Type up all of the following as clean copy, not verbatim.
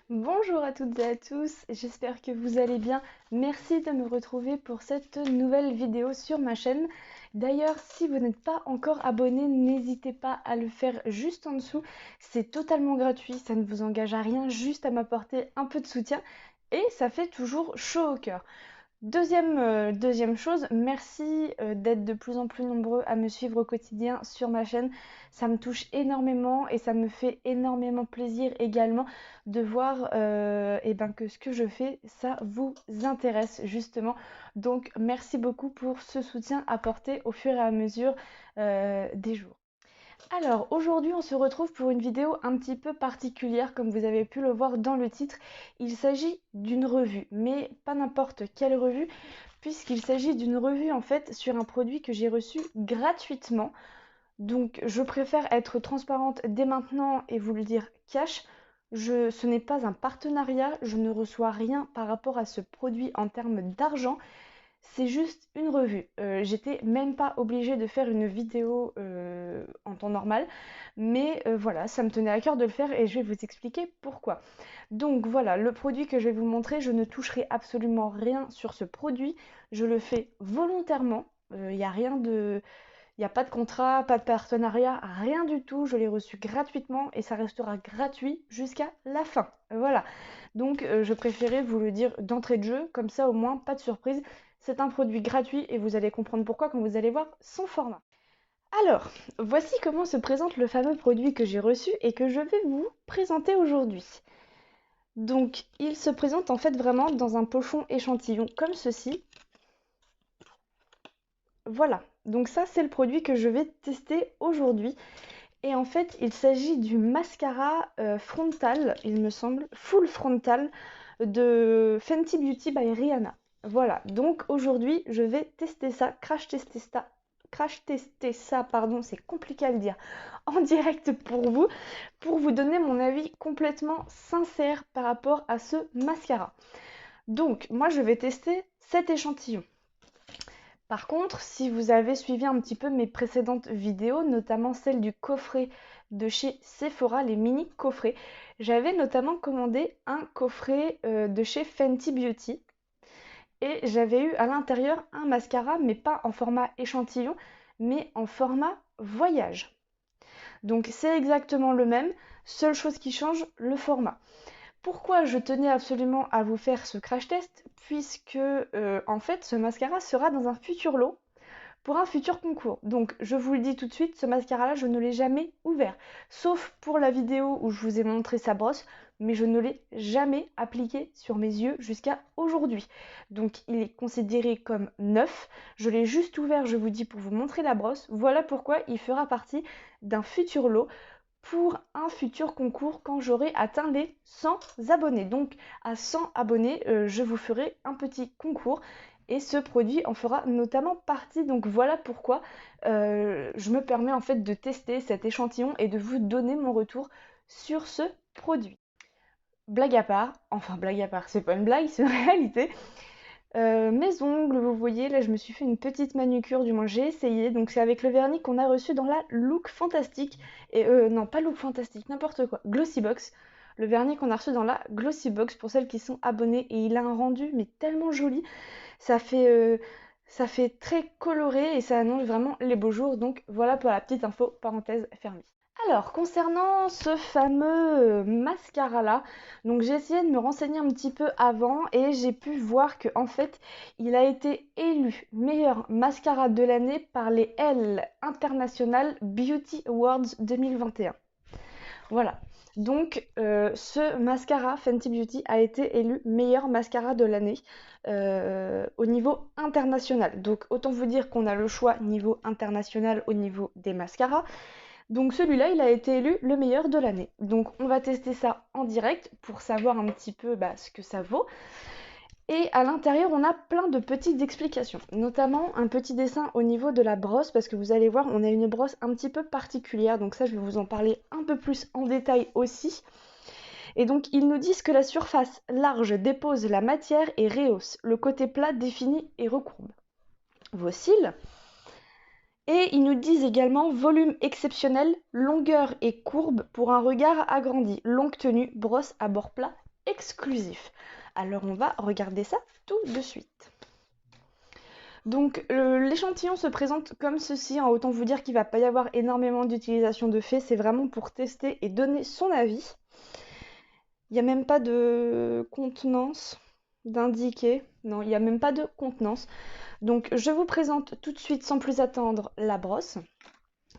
Bonjour à toutes et à tous, j'espère que vous allez bien. Merci de me retrouver pour cette nouvelle vidéo sur ma chaîne. D'ailleurs, si vous n'êtes pas encore abonné, n'hésitez pas à le faire juste en dessous. C'est totalement gratuit, ça ne vous engage à rien, juste à m'apporter un peu de soutien et ça fait toujours chaud au cœur. Deuxième chose, merci d'être de plus en plus nombreux à me suivre au quotidien sur ma chaîne. Ça me touche énormément et ça me fait énormément plaisir également de voir que ce que je fais, ça vous intéresse justement. Donc merci beaucoup pour ce soutien apporté au fur et à mesure des jours. Alors aujourd'hui on se retrouve pour une vidéo un petit peu particulière comme vous avez pu le voir dans le titre. Il s'agit d'une revue, mais pas n'importe quelle revue puisqu'il s'agit d'une revue en fait sur un produit que j'ai reçu gratuitement. Donc je préfère être transparente dès maintenant et vous le dire cash. Ce n'est pas un partenariat, je ne reçois rien par rapport à ce produit en termes d'argent. C'est juste une revue. J'étais même pas obligée de faire une vidéo en temps normal, mais voilà, ça me tenait à cœur de le faire et je vais vous expliquer pourquoi. Donc voilà, le produit que je vais vous montrer, je ne toucherai absolument rien sur ce produit. Je le fais volontairement. Il n'y a rien de, il n'y a pas de contrat, pas de partenariat, rien du tout. Je l'ai reçu gratuitement et ça restera gratuit jusqu'à la fin. Voilà. Donc je préférais vous le dire d'entrée de jeu, comme ça au moins pas de surprise. C'est un produit gratuit et vous allez comprendre pourquoi quand vous allez voir son format. Alors, voici comment se présente le fameux produit que j'ai reçu et que je vais vous présenter aujourd'hui. Donc, il se présente en fait vraiment dans un pochon échantillon comme ceci. Voilà, donc ça c'est le produit que je vais tester aujourd'hui. Et en fait, il s'agit du mascara frontal, il me semble, full frontal de Fenty Beauty by Rihanna. Voilà, donc aujourd'hui, je vais tester ça, crash tester ça, pardon, c'est compliqué à le dire, en direct pour vous donner mon avis complètement sincère par rapport à ce mascara. Donc, moi, je vais tester cet échantillon. Par contre, si vous avez suivi un petit peu mes précédentes vidéos, notamment celle du coffret de chez Sephora, les mini coffrets, j'avais notamment commandé un coffret de chez Fenty Beauty et j'avais eu à l'intérieur un mascara, mais pas en format échantillon, mais en format voyage. Donc c'est exactement le même, seule chose qui change, le format. Pourquoi je tenais absolument à vous faire ce crash test? Puisque en fait ce mascara sera dans un futur lot pour un futur concours. Donc je vous le dis tout de suite, ce mascara là je ne l'ai jamais ouvert. Sauf pour la vidéo où je vous ai montré sa brosse, mais je ne l'ai jamais appliqué sur mes yeux jusqu'à aujourd'hui. Donc il est considéré comme neuf. Je l'ai juste ouvert, je vous dis, pour vous montrer la brosse. Voilà pourquoi il fera partie d'un futur lot pour un futur concours quand j'aurai atteint les 100 abonnés. Donc à 100 abonnés, je vous ferai un petit concours et ce produit en fera notamment partie. Donc voilà pourquoi je me permets en fait de tester cet échantillon et de vous donner mon retour sur ce produit. Blague à part, enfin blague à part, c'est pas une blague, c'est une réalité. Mes ongles, vous voyez, là je me suis fait une petite manucure, du moins j'ai essayé. Donc c'est avec le vernis qu'on a reçu dans la Look Fantastique. Et non, pas Look Fantastique, n'importe quoi. Glossy Box. Le vernis qu'on a reçu dans la Glossy Box pour celles qui sont abonnées. Et il a un rendu mais tellement joli. Ça fait, euh, ça fait très coloré et ça annonce vraiment les beaux jours. Donc voilà pour la petite info, parenthèse fermée. Alors, concernant ce fameux mascara-là, donc j'ai essayé de me renseigner un petit peu avant et j'ai pu voir que en fait, il a été élu meilleur mascara de l'année par les Elle International Beauty Awards 2021. Voilà. Donc, ce mascara Fenty Beauty a été élu meilleur mascara de l'année au niveau international. Donc, autant vous dire qu'on a le choix niveau international au niveau des mascaras. Donc celui-là, il a été élu le meilleur de l'année. Donc on va tester ça en direct pour savoir un petit peu ce que ça vaut. Et à l'intérieur, on a plein de petites explications, notamment un petit dessin au niveau de la brosse, parce que vous allez voir, on a une brosse un petit peu particulière, donc ça, je vais vous en parler un peu plus en détail aussi. Et donc, ils nous disent que la surface large dépose la matière et rehausse, le côté plat définit et recourbe vos cils. Et ils nous disent également volume exceptionnel, longueur et courbe pour un regard agrandi, longue tenue, brosse à bord plat exclusif. Alors on va regarder ça tout de suite. Donc l'échantillon se présente comme ceci, hein. Autant vous dire qu'il ne va pas y avoir énormément d'utilisation de faits, c'est vraiment pour tester et donner son avis. Il n'y a même pas de contenance d'indiquer, non, il n'y a même pas de contenance. Donc je vous présente tout de suite sans plus attendre la brosse,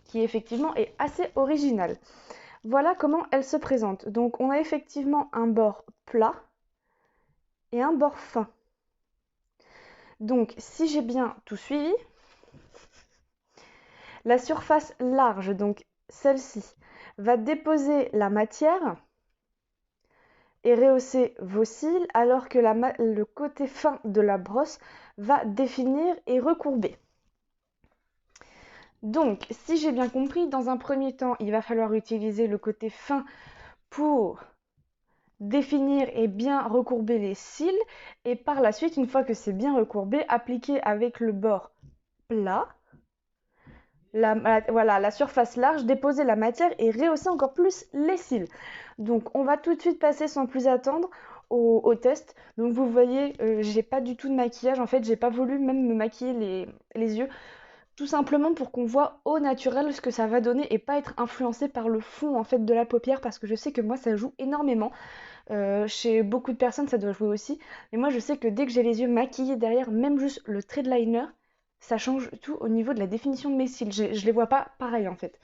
qui effectivement est assez originale. Voilà comment elle se présente. Donc on a effectivement un bord plat et un bord fin. Donc si j'ai bien tout suivi, la surface large, donc celle-ci, va déposer la matière et rehausser vos cils, alors que le côté fin de la brosse va définir et recourber. Donc, si j'ai bien compris, dans un premier temps, il va falloir utiliser le côté fin pour définir et bien recourber les cils, et par la suite, une fois que c'est bien recourbé, appliquer avec le bord plat, voilà, la surface large, déposer la matière et rehausser encore plus les cils. Donc on va tout de suite passer sans plus attendre au test. Donc vous voyez, j'ai pas du tout de maquillage, en fait j'ai pas voulu même me maquiller les yeux, tout simplement pour qu'on voit au naturel ce que ça va donner et pas être influencé par le fond en fait de la paupière, parce que je sais que moi ça joue énormément. Chez beaucoup de personnes ça doit jouer aussi, mais moi je sais que dès que j'ai les yeux maquillés derrière, même juste le trait de liner, ça change tout au niveau de la définition de mes cils. Je les vois pas pareil en fait.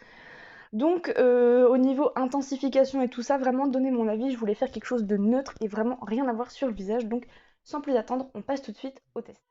Donc au niveau intensification et tout ça, vraiment donner mon avis, je voulais faire quelque chose de neutre et vraiment rien à voir sur le visage. Donc sans plus attendre, on passe tout de suite au test.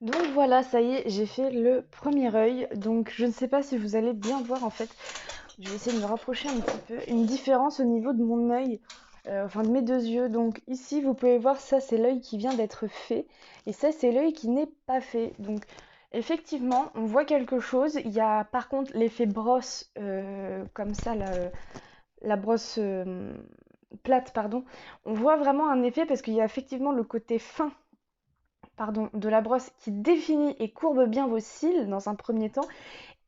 Donc voilà, ça y est, j'ai fait le premier œil. Donc je ne sais pas si vous allez bien voir en fait. Je vais essayer de me rapprocher un petit peu. Une différence au niveau de mon œil, enfin de mes deux yeux. Donc ici, vous pouvez voir, ça c'est l'œil qui vient d'être fait. Et ça c'est l'œil qui n'est pas fait. Donc effectivement, on voit quelque chose. Il y a par contre l'effet brosse, comme ça, la brosse plate, pardon. On voit vraiment un effet parce qu'il y a effectivement le côté fin, pardon, de la brosse qui définit et courbe bien vos cils dans un premier temps.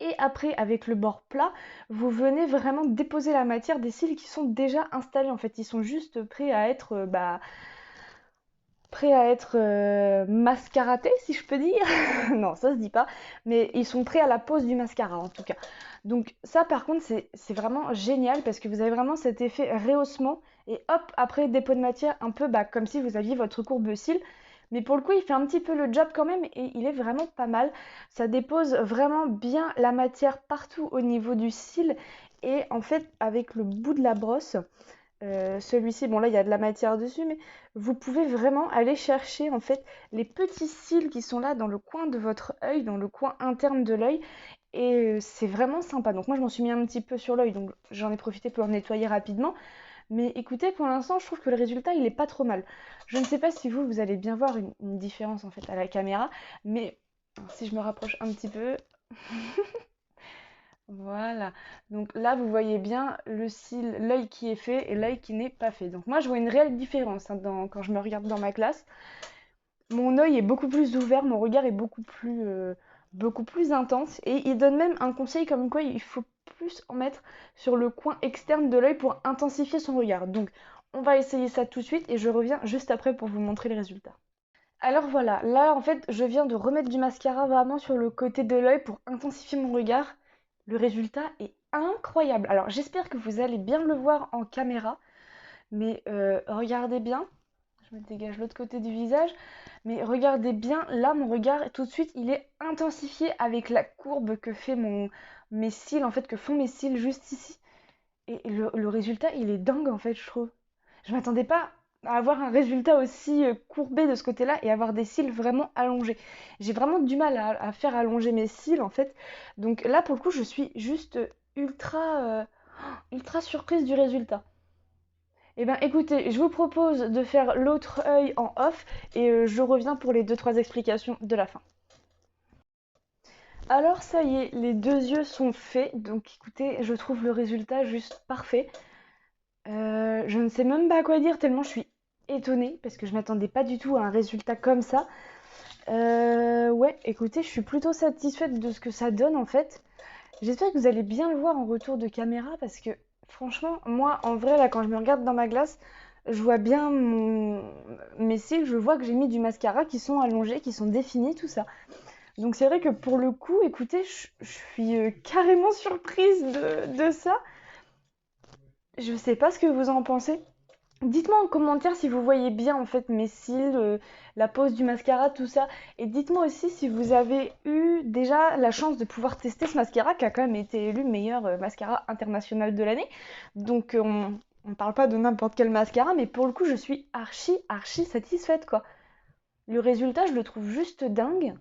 Et après, avec le bord plat, vous venez vraiment déposer la matière des cils qui sont déjà installés. En fait, ils sont juste prêts à être, mascaratés, si je peux dire. Non, ça se dit pas. Mais ils sont prêts à la pose du mascara, en tout cas. Donc ça, par contre, c'est vraiment génial parce que vous avez vraiment cet effet rehaussement. Et hop, après, dépôt de matière, un peu comme si vous aviez votre courbe cils. Mais pour le coup, il fait un petit peu le job quand même et il est vraiment pas mal. Ça dépose vraiment bien la matière partout au niveau du cil. Et en fait, avec le bout de la brosse, celui-ci, bon là, il y a de la matière dessus, mais vous pouvez vraiment aller chercher en fait les petits cils qui sont là dans le coin de votre œil, dans le coin interne de l'œil. Et c'est vraiment sympa. Donc moi, je m'en suis mis un petit peu sur l'œil, donc j'en ai profité pour le nettoyer rapidement. Mais écoutez, pour l'instant, je trouve que le résultat, il est pas trop mal. Je ne sais pas si vous allez bien voir une différence en fait à la caméra, mais si je me rapproche un petit peu, voilà. Donc là, vous voyez bien le cil, l'œil qui est fait et l'œil qui n'est pas fait. Donc moi, je vois une réelle différence, hein, quand je me regarde dans ma classe. Mon œil est beaucoup plus ouvert, mon regard est beaucoup plus intense. Et il donne même un conseil comme quoi il faut plus en mettre sur le coin externe de l'œil pour intensifier son regard. Donc on va essayer ça tout de suite et je reviens juste après pour vous montrer les résultats. Alors voilà, là en fait je viens de remettre du mascara vraiment sur le côté de l'œil pour intensifier mon regard. Le résultat est incroyable. Alors j'espère que vous allez bien le voir en caméra, mais regardez bien. Je me dégage l'autre côté du visage. Mais regardez bien, là mon regard tout de suite il est intensifié avec la courbe que fait mes cils, en fait que font mes cils juste ici. Et le résultat il est dingue en fait je trouve. Je m'attendais pas à avoir un résultat aussi courbé de ce côté-là et avoir des cils vraiment allongés. J'ai vraiment du mal à faire allonger mes cils en fait. Donc là pour le coup je suis juste ultra surprise du résultat. Eh bien écoutez, je vous propose de faire l'autre œil en off et je reviens pour les deux trois explications de la fin. Alors ça y est, les deux yeux sont faits, donc écoutez, je trouve le résultat juste parfait. Je ne sais même pas quoi dire tellement je suis étonnée parce que je m'attendais pas du tout à un résultat comme ça. Ouais, écoutez, je suis plutôt satisfaite de ce que ça donne en fait. J'espère que vous allez bien le voir en retour de caméra parce que franchement, moi en vrai là quand je me regarde dans ma glace, je vois bien mes cils, je vois que j'ai mis du mascara qui sont allongés, qui sont définis, tout ça. Donc c'est vrai que pour le coup, écoutez, je suis carrément surprise de ça. Je sais pas ce que vous en pensez. Dites-moi en commentaire si vous voyez bien en fait mes cils, la pose du mascara, tout ça. Et dites-moi aussi si vous avez eu déjà la chance de pouvoir tester ce mascara qui a quand même été élu meilleur mascara international de l'année. Donc on parle pas de n'importe quel mascara, mais pour le coup je suis archi satisfaite quoi. Le résultat je le trouve juste dingue.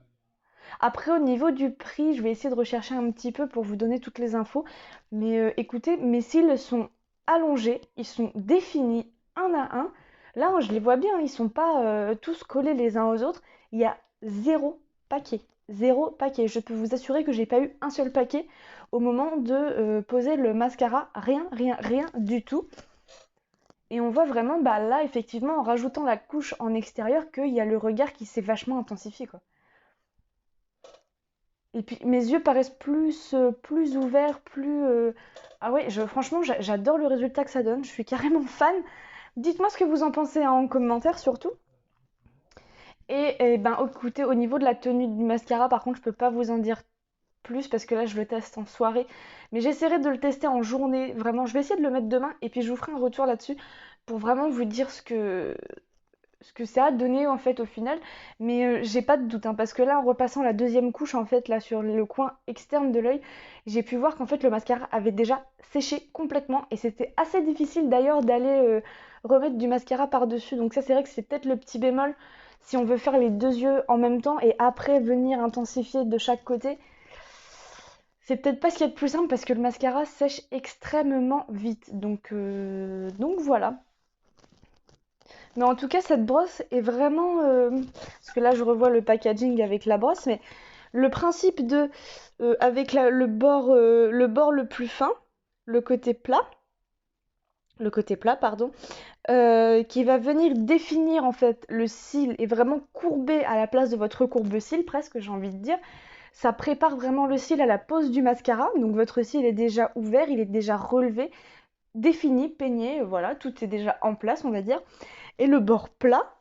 Après au niveau du prix, je vais essayer de rechercher un petit peu pour vous donner toutes les infos. Mais écoutez, mes cils sont allongés, ils sont définis un à un. Là, je les vois bien, ils sont pas tous collés les uns aux autres. Il y a zéro paquet. Zéro paquet. Je peux vous assurer que j'ai pas eu un seul paquet au moment de poser le mascara. Rien du tout. Et on voit vraiment, bah là, effectivement, en rajoutant la couche en extérieur, qu'il y a le regard qui s'est vachement intensifié, quoi. Et puis mes yeux paraissent plus ouverts, Ah ouais, franchement, j'adore le résultat que ça donne. Je suis carrément fan. Dites-moi ce que vous en pensez hein, en commentaire surtout. Et ben écoutez, au niveau de la tenue du mascara, par contre, je peux pas vous en dire plus parce que là, je le teste en soirée. Mais j'essaierai de le tester en journée. Vraiment, je vais essayer de le mettre demain et puis je vous ferai un retour là-dessus pour vraiment vous dire ce que ça a donné en fait au final. Mais j'ai pas de doute hein, parce que là en repassant la deuxième couche en fait là sur le coin externe de l'œil, j'ai pu voir qu'en fait le mascara avait déjà séché complètement et c'était assez difficile d'ailleurs d'aller remettre du mascara par-dessus. Donc ça c'est vrai que c'est peut-être le petit bémol si on veut faire les deux yeux en même temps et après venir intensifier de chaque côté. C'est peut-être pas ce qu'il y a de plus simple parce que le mascara sèche extrêmement vite. Donc voilà. Mais en tout cas, cette brosse est vraiment... parce que là, je revois le packaging avec la brosse, mais le principe de... avec le bord le plus fin, le côté plat, pardon, qui va venir définir en fait le cil et vraiment courber à la place de votre courbe-cil, presque, j'ai envie de dire. Ça prépare vraiment le cil à la pose du mascara. Donc votre cil est déjà ouvert, il est déjà relevé, défini, peigné, voilà, tout est déjà en place, on va dire. Et le bord plat,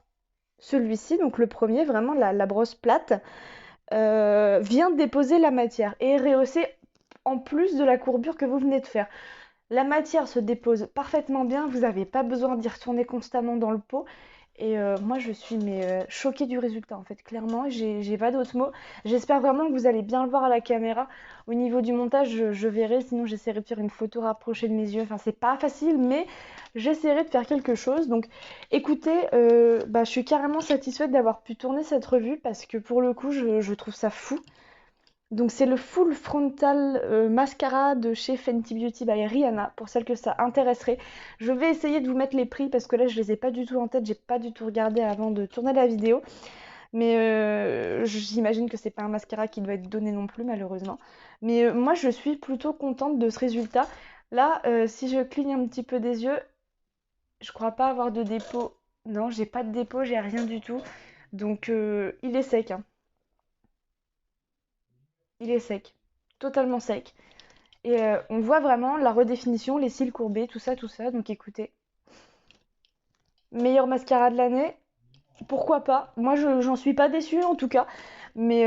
celui-ci, donc le premier, vraiment la brosse plate, vient déposer la matière et rehausser en plus de la courbure que vous venez de faire. La matière se dépose parfaitement bien, vous n'avez pas besoin d'y retourner constamment dans le pot. Et moi, je suis choquée du résultat, en fait, clairement, j'ai pas d'autres mots. J'espère vraiment que vous allez bien le voir à la caméra. Au niveau du montage, je verrai, sinon j'essaierai de faire une photo rapprochée de mes yeux. Enfin, c'est pas facile, mais j'essaierai de faire quelque chose. Donc, écoutez, bah, je suis carrément satisfaite d'avoir pu tourner cette revue parce que pour le coup, je trouve ça fou. Donc c'est le Full Frontal Mascara de chez Fenty Beauty by Rihanna, pour celles que ça intéresserait. Je vais essayer de vous mettre les prix parce que là je les ai pas du tout en tête, j'ai pas du tout regardé avant de tourner la vidéo. Mais j'imagine que c'est pas un mascara qui doit être donné non plus malheureusement. Mais moi je suis plutôt contente de ce résultat. Là, si je cligne un petit peu des yeux, je crois pas avoir de dépôt. Non, j'ai pas de dépôt, j'ai rien du tout. Donc il est sec, hein. Il est sec, totalement sec. Et on voit vraiment la redéfinition, les cils courbés, tout ça, tout ça. Donc écoutez, meilleur mascara de l'année, pourquoi pas? Moi, j'en suis pas déçue en tout cas. Mais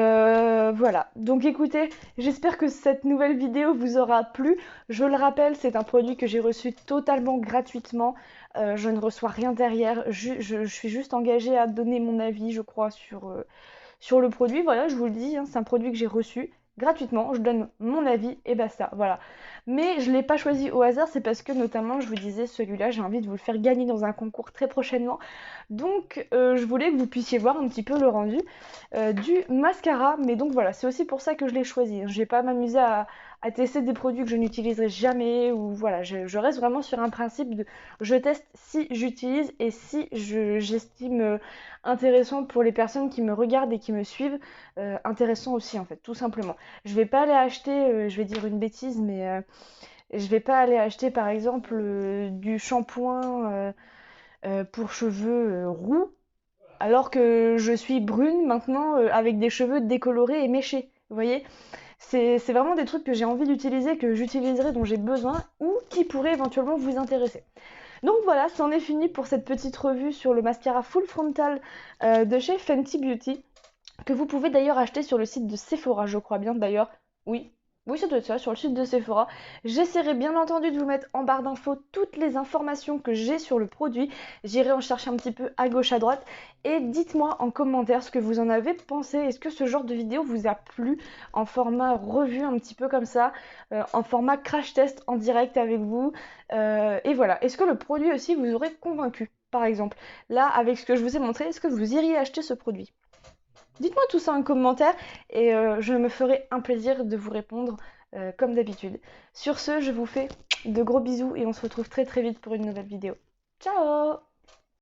voilà. Donc écoutez, j'espère que cette nouvelle vidéo vous aura plu. Je le rappelle, c'est un produit que j'ai reçu totalement gratuitement. Je ne reçois rien derrière. Je suis juste engagée à donner mon avis, je crois, sur le produit. Voilà, je vous le dis, hein, c'est un produit que j'ai reçu gratuitement. Je donne mon avis et basta. Voilà. Mais je ne l'ai pas choisi au hasard, c'est parce que notamment, je vous disais, celui-là, j'ai envie de vous le faire gagner dans un concours très prochainement. Donc, je voulais que vous puissiez voir un petit peu le rendu du mascara. Mais donc voilà, c'est aussi pour ça que je l'ai choisi. Je ne vais pas m'amuser à tester des produits que je n'utiliserai jamais. Ou voilà, je reste vraiment sur un principe de je teste si j'utilise et si j'estime intéressant pour les personnes qui me regardent et qui me suivent. Intéressant aussi en fait, tout simplement. Je vais pas aller acheter, je vais dire une bêtise, mais je vais pas aller acheter par exemple du shampoing pour cheveux roux, alors que je suis brune maintenant avec des cheveux décolorés et méchés. Vous voyez, c'est vraiment des trucs que j'ai envie d'utiliser, que j'utiliserai, dont j'ai besoin, ou qui pourraient éventuellement vous intéresser. Donc voilà, c'en est fini pour cette petite revue sur le mascara Full Frontal de chez Fenty Beauty, que vous pouvez d'ailleurs acheter sur le site de Sephora, je crois bien d'ailleurs. Oui, oui, ça doit être ça, sur le site de Sephora. J'essaierai bien entendu de vous mettre en barre d'infos toutes les informations que j'ai sur le produit. J'irai en chercher un petit peu à gauche, à droite. Et dites-moi en commentaire ce que vous en avez pensé. Est-ce que ce genre de vidéo vous a plu en format revue un petit peu comme ça, en format crash test en direct avec vous. Et voilà, est-ce que le produit aussi vous aurait convaincu, par exemple? Là, avec ce que je vous ai montré, est-ce que vous iriez acheter ce produit? Dites-moi tout ça en commentaire et je me ferai un plaisir de vous répondre comme d'habitude. Sur ce, je vous fais de gros bisous et on se retrouve très très vite pour une nouvelle vidéo. Ciao!